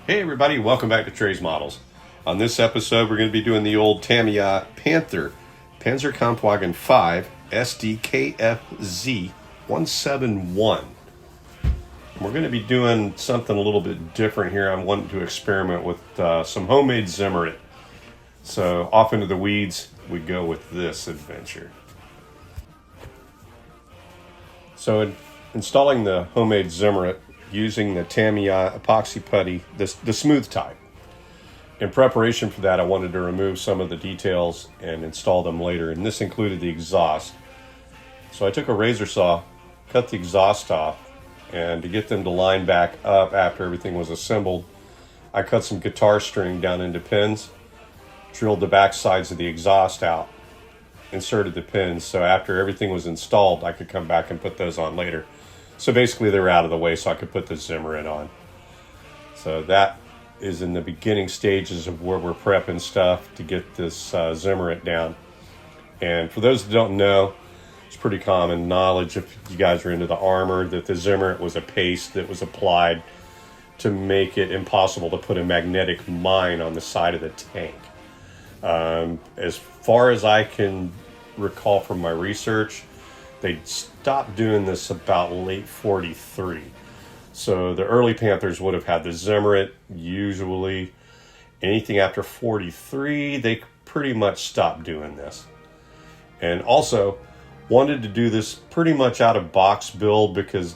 Hey everybody, welcome back to Trey's Models. On this episode, we're going to be doing the old Tamiya Panther Panzerkampfwagen 5 SDKFZ 171. We're going to be doing something a little bit different here. I'm wanting to experiment with some homemade zimmerit. So off into the weeds we go with this adventure. So installing the homemade zimmerit using the Tamiya epoxy putty, the smooth type. In preparation for that, I wanted to remove some of the details and install them later, and this included the exhaust. So I took a razor saw, cut the exhaust off, and to get them to line back up after everything was assembled, I cut some guitar string down into pins, drilled the back sides of the exhaust out, inserted the pins, so after everything was installed, I could come back and put those on later. So basically they were out of the way so I could put the zimmerit on. So that is in the beginning stages of where we're prepping stuff to get this zimmerit down. And for those that don't know, it's pretty common knowledge if you guys are into the armor that the zimmerit was a paste that was applied to make it impossible to put a magnetic mine on the side of the tank. As far as I can recall from my research, they stopped doing this about late 43. So the early Panthers would have had the zimmerit. Usually anything after 43, they pretty much stopped doing this. And also wanted to do this pretty much out of box build because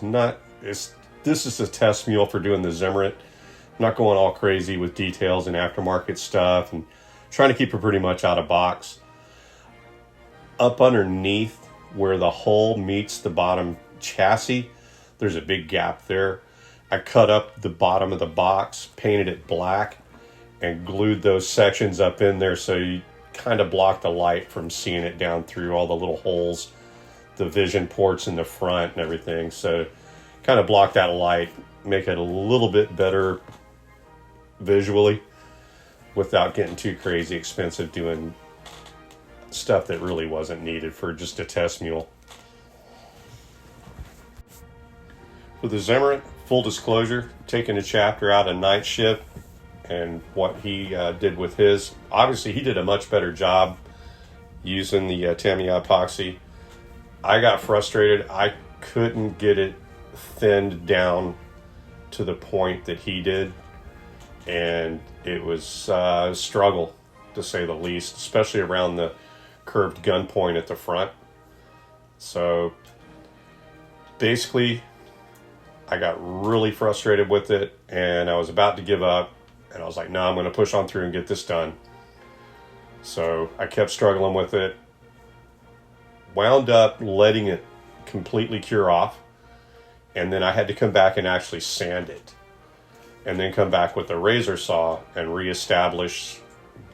this is a test mule for doing the zimmerit. Not going all crazy with details and aftermarket stuff and trying to keep it pretty much out of box. Up underneath where the hull meets the bottom chassis, there's a big gap there. I cut up the bottom of the box, painted it black, and glued those sections up in there so you kind of block the light from seeing it down through all the little holes, the vision ports in the front and everything. So kind of block that light, make it a little bit better visually without getting too crazy expensive doing stuff that really wasn't needed for just a test mule. For the zimmerit, full disclosure, taking a chapter out of Night Shift and what he did with his. Obviously, he did a much better job using the Tamiya epoxy. I got frustrated. I couldn't get it thinned down to the point that he did, and it was a struggle, to say the least, especially around the curved gun point at the front. So basically I got really frustrated with it and I was about to give up, and I was like, no, I'm going to push on through and get this done. So I kept struggling with it, wound up letting it completely cure off, and then I had to come back and actually sand it, and then come back with a razor saw and reestablish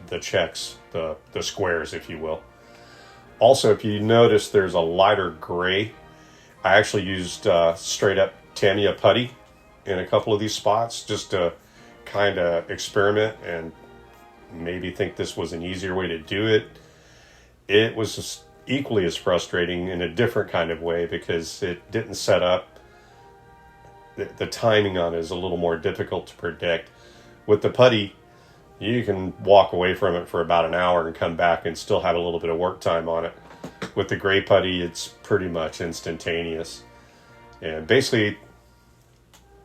the checks, the squares, if you will. Also, if you notice, there's a lighter gray. I actually used straight up Tamiya putty in a couple of these spots just to kind of experiment and maybe think this was an easier way to do it. It was just equally as frustrating in a different kind of way because it didn't set up. The timing on it is a little more difficult to predict. With the putty, you can walk away from it for about an hour and come back and still have a little bit of work time on it. With the gray putty, it's pretty much instantaneous. And basically,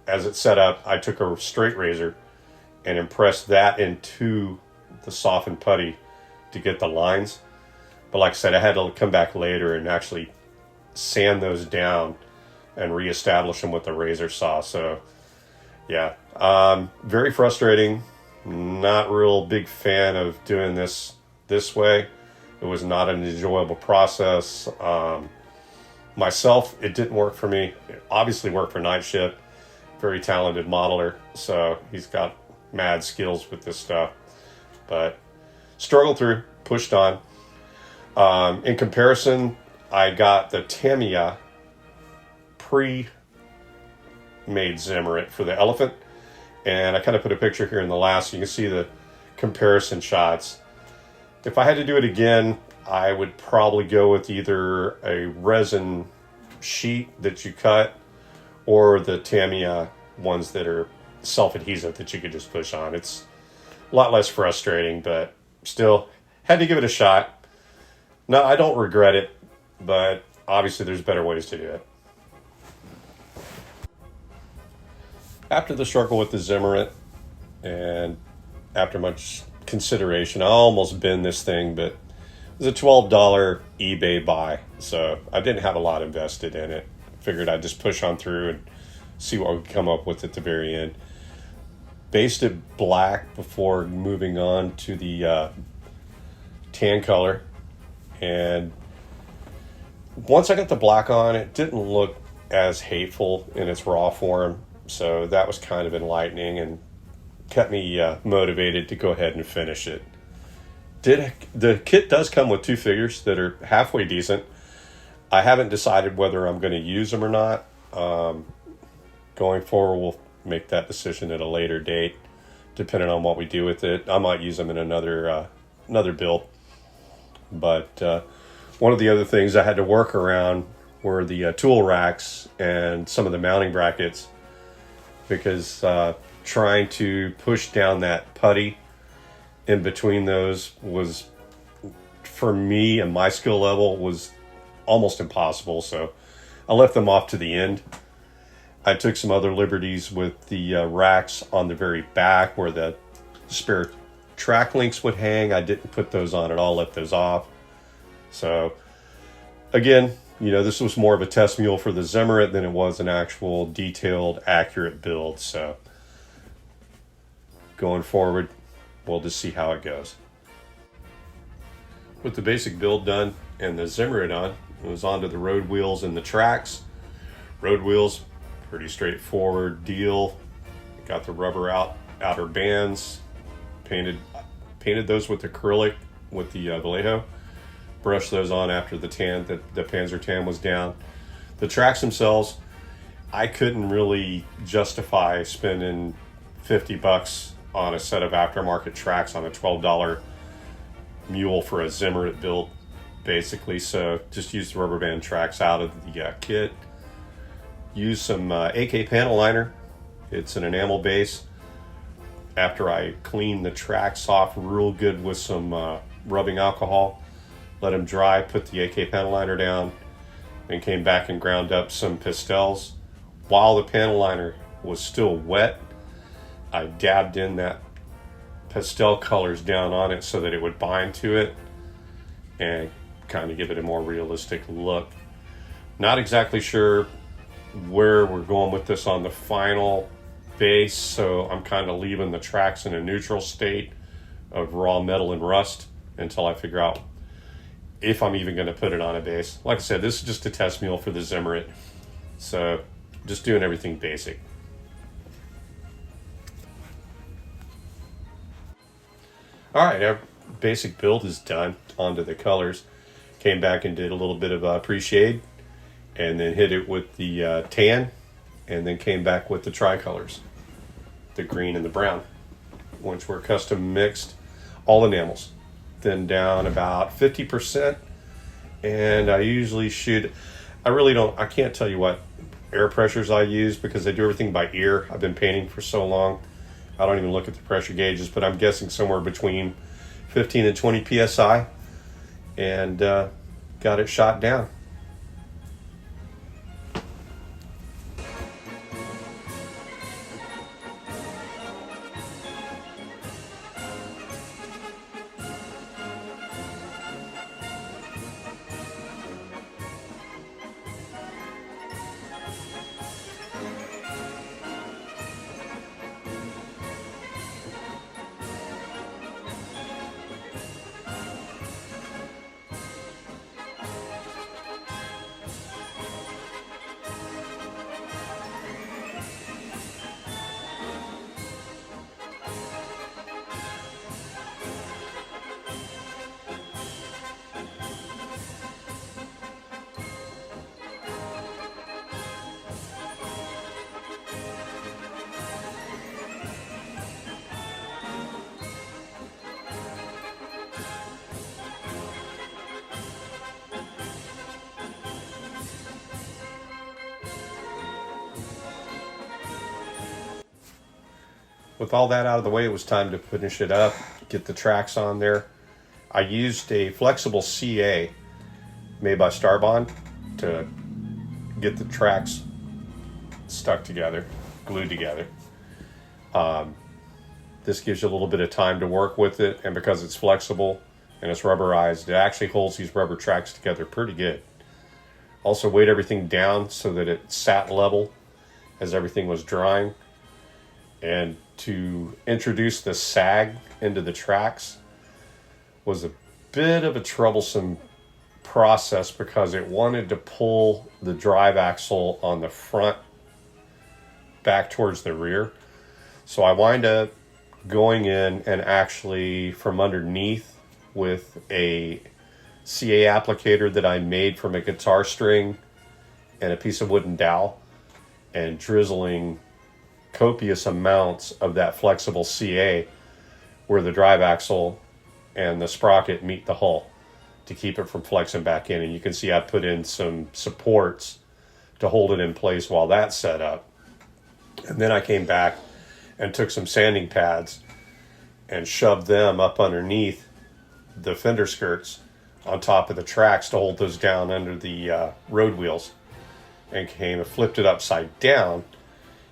as it's set up, I took a straight razor and impressed that into the softened putty to get the lines. But like I said, I had to come back later and actually sand those down and reestablish them with the razor saw. So yeah, very frustrating. Not real big fan of doing this way. It was not an enjoyable process. Myself, it didn't work for me. It obviously worked for Night Shift. Very talented modeler, so he's got mad skills with this stuff. But struggled through, pushed on. In comparison, I got the Tamiya pre-made zimmerit for the Elephant. And I kind of put a picture here in the last so you can see the comparison shots. If I had to do it again, I would probably go with either a resin sheet that you cut or the Tamiya ones that are self-adhesive that you could just push on. It's a lot less frustrating, but still had to give it a shot. No, I don't regret it, but obviously there's better ways to do it. After the struggle with the zimmerit and after much consideration, I almost binned this thing, but it was a $12 eBay buy, so I didn't have a lot invested in it. Figured I'd just push on through and see what we could come up with at the very end. Based it black before moving on to the tan color, and once I got the black on, it didn't look as hateful in its raw form, so that was kind of enlightening and kept me motivated to go ahead and finish it. The kit does come with 2 figures that are halfway decent. I haven't decided whether I'm going to use them or not. Going forward, we'll make that decision at a later date, depending on what we do with it. I might use them in another build. But one of the other things I had to work around were the tool racks and some of the mounting brackets, because trying to push down that putty in between those was, for me and my skill level, was almost impossible. So I left them off to the end. I took some other liberties with the racks on the very back where the spare track links would hang. I didn't put those on at all, left those off. So again, this was more of a test mule for the zimmerit than it was an actual detailed, accurate build. So going forward, we'll just see how it goes. With the basic build done and the zimmerit on, it was onto the road wheels and the tracks. Road wheels, pretty straightforward deal. Got the rubber outer bands, painted those with acrylic with the Vallejo. Brushed those on after the Panzer tan was down. The tracks themselves, I couldn't really justify spending $50 on a set of aftermarket tracks on a $12 mule for a zimmerit build, basically. So just use the rubber band tracks out of the kit. Use some AK panel liner. It's an enamel base. After I cleaned the tracks off real good with some rubbing alcohol, let them dry, put the AK panel liner down, and came back and ground up some pastels. While the panel liner was still wet, I dabbed in that pastel colors down on it so that it would bind to it and kind of give it a more realistic look. Not exactly sure where we're going with this on the final base, so I'm kind of leaving the tracks in a neutral state of raw metal and rust until I figure out if I'm even going to put it on a base. Like I said, this is just a test mule for the zimmerit, so just doing everything basic. All right, our basic build is done. Onto the colors. Came back and did a little bit of pre-shade, and then hit it with the tan, and then came back with the tricolors, the green and the brown, which were custom mixed, all enamels. Then down about 50%, and I usually shoot, I can't tell you what air pressures I use because I do everything by ear. I've been painting for so long, I don't even look at the pressure gauges, but I'm guessing somewhere between 15 and 20 PSI, and got it shot down. with all that out of the way, it was time to finish it up, get the tracks on there. I used a flexible CA made by Starbond to get the tracks stuck together, glued together. This gives you a little bit of time to work with it, and because it's flexible and it's rubberized, it actually holds these rubber tracks together pretty good. Also weighed everything down so that it sat level as everything was drying. And to introduce the sag into the tracks was a bit of a troublesome process because it wanted to pull the drive axle on the front back towards the rear. So I wind up going in and actually from underneath with a CA applicator that I made from a guitar string and a piece of wooden dowel, and drizzling copious amounts of that flexible CA where the drive axle and the sprocket meet the hull to keep it from flexing back in. And you can see I put in some supports to hold it in place while that's set up. And then I came back and took some sanding pads and shoved them up underneath the fender skirts on top of the tracks to hold those down under the road wheels, and came and flipped it upside down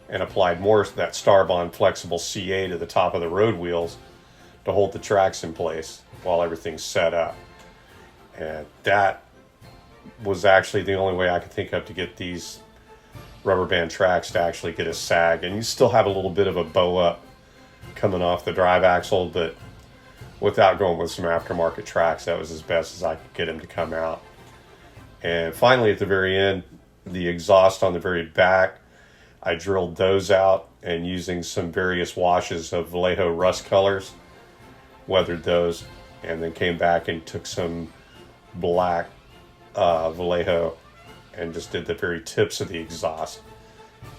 and applied more of that Starbond flexible CA to the top of the road wheels to hold the tracks in place while everything's set up. And that was actually the only way I could think of to get these rubber band tracks to actually get a sag. And you still have a little bit of a bow up coming off the drive axle, but without going with some aftermarket tracks, that was as best as I could get them to come out. And finally, at the very end, the exhaust on the very back, I drilled those out, and using some various washes of Vallejo rust colors, weathered those, and then came back and took some black Vallejo and just did the very tips of the exhaust,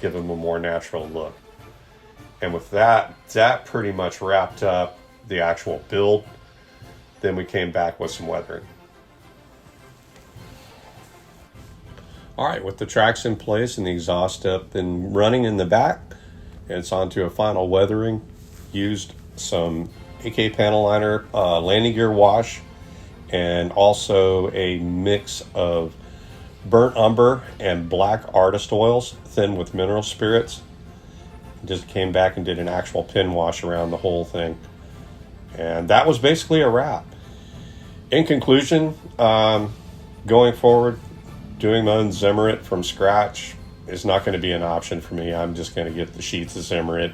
give them a more natural look. And with that pretty much wrapped up the actual build. Then we came back with some weathering. All right, with the tracks in place and the exhaust up and running in the back, it's on to a final weathering. Used some AK panel liner landing gear wash, and also a mix of burnt umber and black artist oils thinned with mineral spirits. Just came back and did an actual pin wash around the whole thing. And that was basically a wrap. In conclusion, going forward, doing my own zimmerit from scratch is not going to be an option for me. I'm just going to get the sheets of zimmerit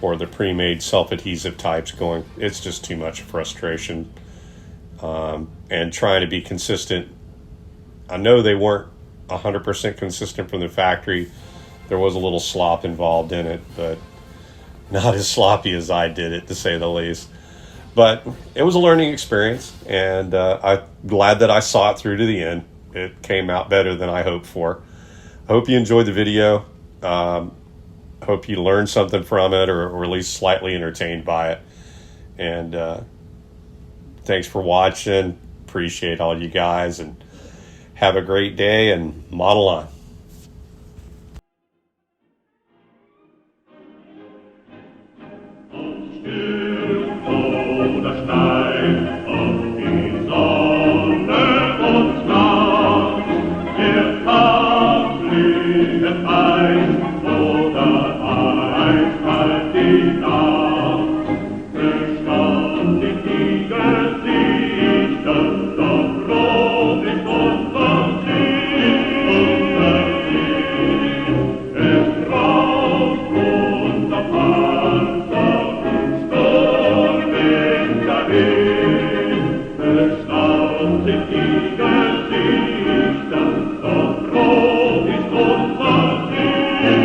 or the pre-made self-adhesive types going. It's just too much frustration. And trying to be consistent. I know they weren't 100% consistent from the factory. There was a little slop involved in it, but not as sloppy as I did it, to say the least. But it was a learning experience, and I'm glad that I saw it through to the end. It came out better than I hoped for. I hope you enjoyed the video. I hope you learned something from it, or at least slightly entertained by it. And thanks for watching. Appreciate all you guys, and have a great day, and model on. Gesichter, so froh ist unser Sinn.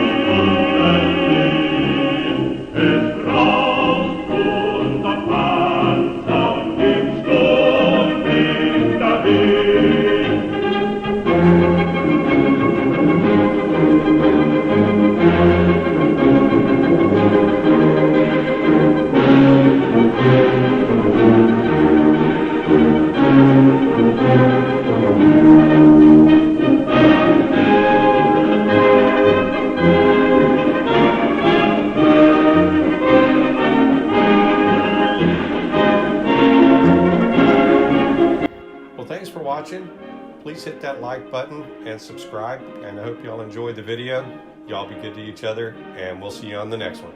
watching. Please hit that like button and subscribe. And I hope y'all enjoyed the video. Y'all be good to each other, and we'll see you on the next one.